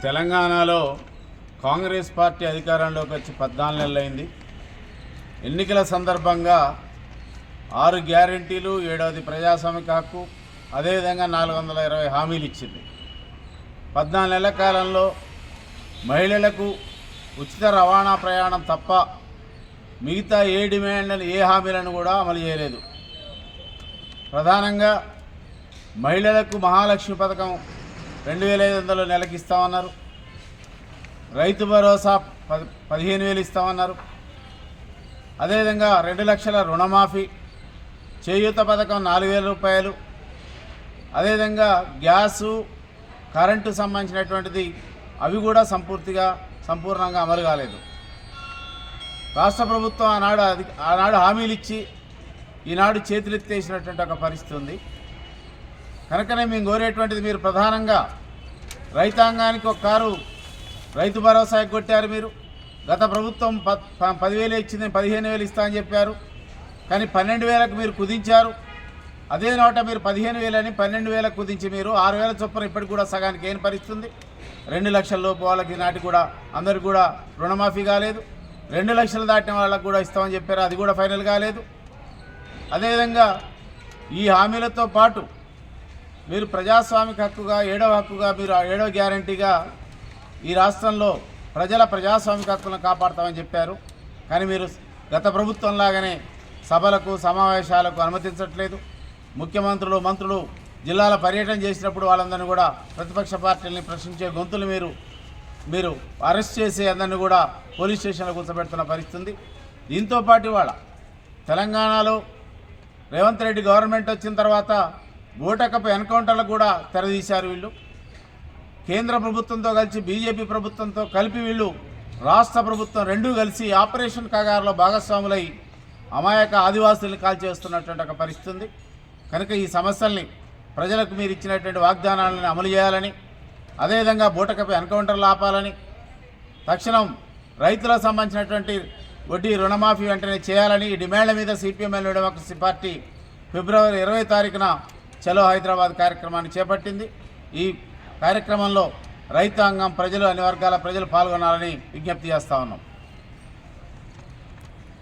తెలంగాణలో కాంగ్రెస్ పార్టీ అధికారంలోకి వచ్చి 14 నెలలైంది. ఎన్నికల సందర్భంగా 6 గ్యారెంటీలు, 7వది ప్రజాస్వామిక హక్కు, అదేవిధంగా 420 హామీలు ఇచ్చింది. 14 నెలల కాలంలో మహిళలకు ఉచిత రవాణా ప్రయాణం తప్ప మిగతా ఏ డిమాండ్లను, ఏ హామీలను కూడా అమలు చేయలేదు. ప్రధానంగా మహిళలకు మహాలక్ష్మి పథకం 2500 నెలకి ఇస్తామన్నారు. రైతు భరోసా 15,000 ఇస్తామన్నారు. అదేవిధంగా 2 లక్షల రుణమాఫీ, చేయూత పథకం 4,000 రూపాయలు. అదేవిధంగా గ్యాసు, కరెంటు సంబంధించినటువంటిది అవి కూడా సంపూర్ణంగా అమలు కాలేదు. రాష్ట్ర ప్రభుత్వం ఆనాడు హామీలు ఇచ్చి ఈనాడు చేతులెత్తేసినటువంటి ఒక పరిస్థితి ఉంది. కనుకనే మేము కోరేటువంటిది, మీరు ప్రధానంగా రైతాంగానికి ఒక కారు రైతు భరోసా ఎగ్గొట్టారు. మీరు గత ప్రభుత్వం 10,000 ఇచ్చింది, 15,000 ఇస్తా అని చెప్పారు. కానీ 12,000కు మీరు కుదించారు. అదే నోట మీరు 15,000 అని 12,000కు కుదించి మీరు 6,000 చొప్పున ఇప్పటికి కూడా సగానికి ఏం పరిస్థితుంది. 2 లక్షల లోపు వాళ్ళకి నాటి కూడా అందరికి కూడా రుణమాఫీ కాలేదు. 2 లక్షలు దాటిన వాళ్ళకు కూడా ఇస్తామని చెప్పారు, అది కూడా ఫైనల్ కాలేదు. అదేవిధంగా ఈ హామీలతో పాటు మీరు ప్రజాస్వామిక హక్కుగా, 7వ హక్కుగా, మీరు 7వ గ్యారంటీగా ఈ రాష్ట్రంలో ప్రజల ప్రజాస్వామిక హక్కులను కాపాడతామని చెప్పారు. కానీ మీరు గత ప్రభుత్వంలాగానే సభలకు, సమావేశాలకు అనుమతించట్లేదు. ముఖ్యమంత్రులు, మంత్రులు జిల్లాల పర్యటన చేసినప్పుడు వాళ్ళందరినీ కూడా ప్రతిపక్ష పార్టీలని ప్రశ్నించే గొంతులు మీరు అరెస్ట్ చేసి అందరినీ కూడా పోలీస్ స్టేషన్లో కూర్చోబెడుతున్న పరిస్థితి ఉంది. దీంతోపాటు ఇవాళ తెలంగాణలో రేవంత్ రెడ్డి గవర్నమెంట్ వచ్చిన తర్వాత బూటకపు ఎన్కౌంటర్లకు కూడా తెరదీశారు. వీళ్ళు కేంద్ర ప్రభుత్వంతో కలిసి బీజేపీ ప్రభుత్వంతో కలిపి వీళ్ళు రాష్ట్ర ప్రభుత్వం రెండూ కలిసి ఆపరేషన్ కగారులో భాగస్వాములై అమాయక ఆదివాసుల్ని కాల్చేస్తున్నటువంటి ఒక పరిస్థితి ఉంది. కనుక ఈ సమస్యల్ని ప్రజలకు మీరు ఇచ్చినటువంటి వాగ్దానాలను అమలు చేయాలని, అదేవిధంగా బూటకపు ఎన్కౌంటర్లు ఆపాలని, తక్షణం రైతులకు సంబంధించినటువంటి వడ్డీ రుణమాఫీ వెంటనే చేయాలని ఈ డిమాండ్ల మీద సిపిఎంఎల్ డెమోక్రసీ పార్టీ ఫిబ్రవరి 20 తారీఖున చలో హైదరాబాద్ కార్యక్రమాన్ని చేపట్టింది. ఈ కార్యక్రమంలో రైతాంగం, ప్రజలు, అన్ని వర్గాల ప్రజలు పాల్గొనాలని విజ్ఞప్తి చేస్తా ఉన్నాం.